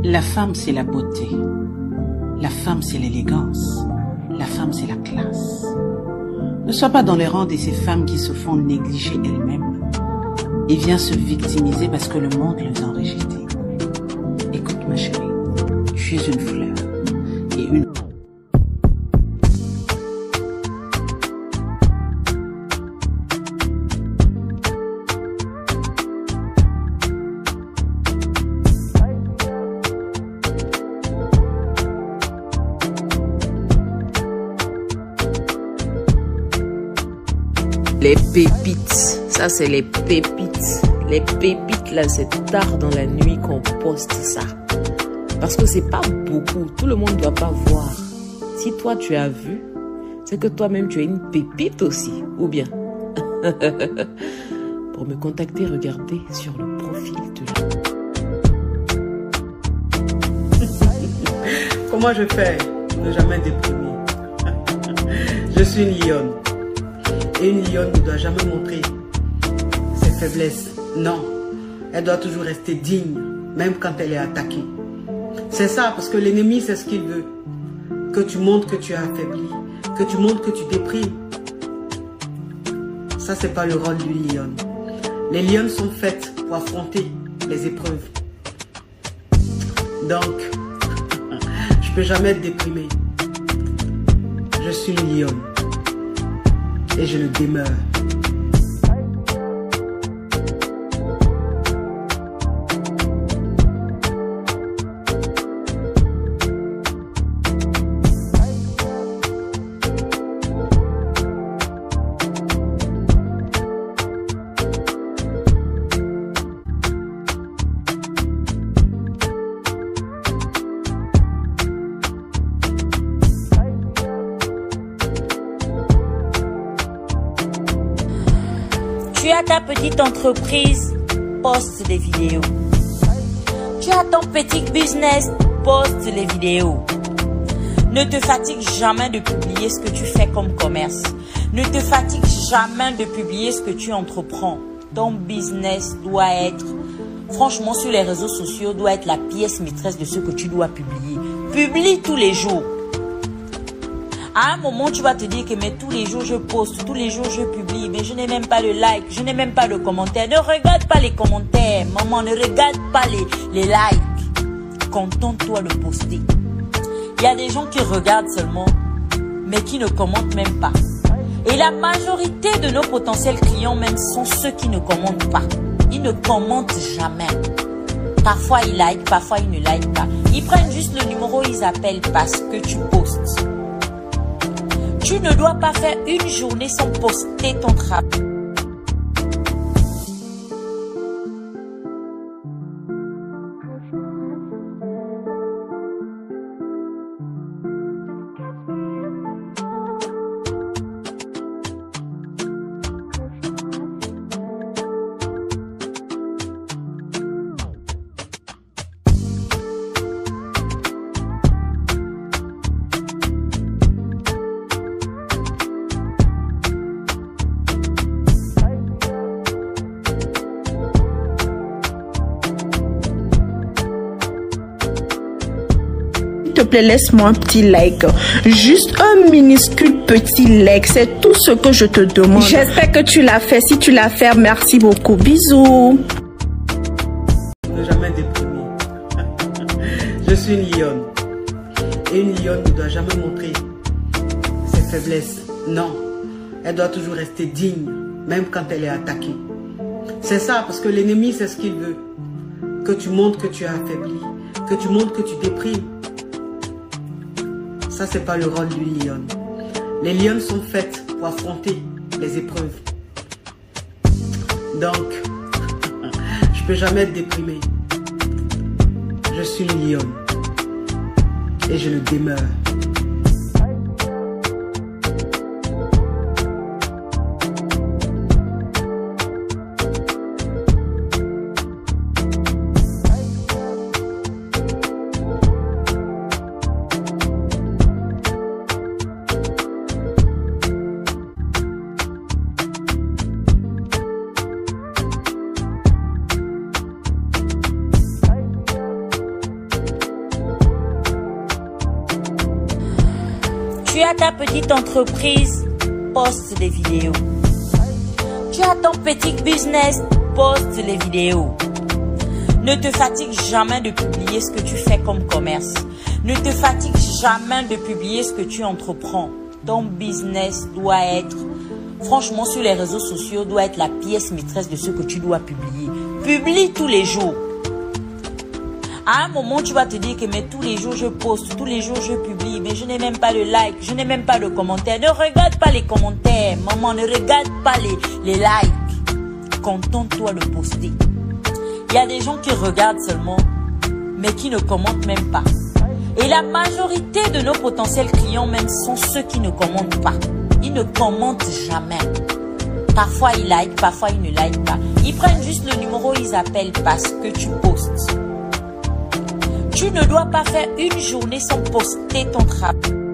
La femme, c'est la beauté. La femme, c'est l'élégance. La femme, c'est la classe. Ne sois pas dans les rangs de ces femmes qui se font négliger elles-mêmes et viennent se victimiser parce que le monde les a rejetées. Écoute ma chérie, tu es une fleur et une... Les pépites, ça c'est les pépites. Les pépites là, c'est tard dans la nuit qu'on poste ça. Parce que c'est pas beaucoup, tout le monde ne doit pas voir. Si toi tu as vu, c'est que toi-même tu es une pépite aussi, ou bien. Pour me contacter, regardez sur le profil de la... Comment je fais pour ne jamais déprimer? Je suis une lionne. Et une lionne ne doit jamais montrer ses faiblesses. Non, elle doit toujours rester digne, même quand elle est attaquée. C'est ça, parce que l'ennemi, c'est ce qu'il veut. Que tu montres que tu es affaibli, que tu montres que tu déprimes. Ça, c'est pas le rôle d'une lionne. Les lionnes sont faites pour affronter les épreuves. Donc, je peux jamais être déprimée. Je suis une lionne. Et je le demeure. Tu as ta petite entreprise, poste des vidéos. Tu as ton petit business, poste les vidéos. Ne te fatigue jamais de publier ce que tu fais comme commerce. Ne te fatigue jamais de publier ce que tu entreprends. Ton business doit être, franchement, sur les réseaux sociaux, doit être la pièce maîtresse de ce que tu dois publier. Publie tous les jours. À un moment, tu vas te dire que mais tous les jours je poste, tous les jours je publie, mais je n'ai même pas de like, je n'ai même pas de commentaires. Ne regarde pas les commentaires, maman, ne regarde pas les likes. Contente-toi de poster. Il y a des gens qui regardent seulement, mais qui ne commentent même pas. Et la majorité de nos potentiels clients même sont ceux qui ne commentent pas. Ils ne commentent jamais. Parfois ils like, parfois ils ne like pas. Ils prennent juste le numéro, ils appellent parce que tu postes. Tu ne dois pas faire une journée sans poster ton travail. S'il te plaît, laisse-moi un petit like. Juste un minuscule petit like. C'est tout ce que je te demande. J'espère que tu l'as fait. Si tu l'as fait, merci beaucoup. Bisous. Ne jamais déprimer. Je suis une lionne. Et une lionne ne doit jamais montrer ses faiblesses. Non, elle doit toujours rester digne, même quand elle est attaquée. C'est ça, parce que l'ennemi, c'est ce qu'il veut. Que tu montres que tu es affaibli, que tu montres que tu déprimes. Ça, c'est pas le rôle d'une lionne. Les lionnes sont faites pour affronter les épreuves. Donc, je peux jamais être déprimée. Je suis une lionne. Et je le demeure. Tu as ta petite entreprise, poste des vidéos. Tu as ton petit business, poste les vidéos. Ne te fatigue jamais de publier ce que tu fais comme commerce. Ne te fatigue jamais de publier ce que tu entreprends. Ton business doit être, franchement, sur les réseaux sociaux, doit être la pièce maîtresse de ce que tu dois publier. Publie tous les jours. À un moment, tu vas te dire que mais tous les jours je poste, tous les jours je publie, mais je n'ai même pas de like, je n'ai même pas de commentaires. Ne regarde pas les commentaires, maman, ne regarde pas les likes. Contente-toi de poster. Il y a des gens qui regardent seulement, mais qui ne commentent même pas. Et la majorité de nos potentiels clients même sont ceux qui ne commentent pas. Ils ne commentent jamais. Parfois ils like, parfois ils ne like pas. Ils prennent juste le numéro, ils appellent parce que tu postes. Tu ne dois pas faire une journée sans poster ton travail.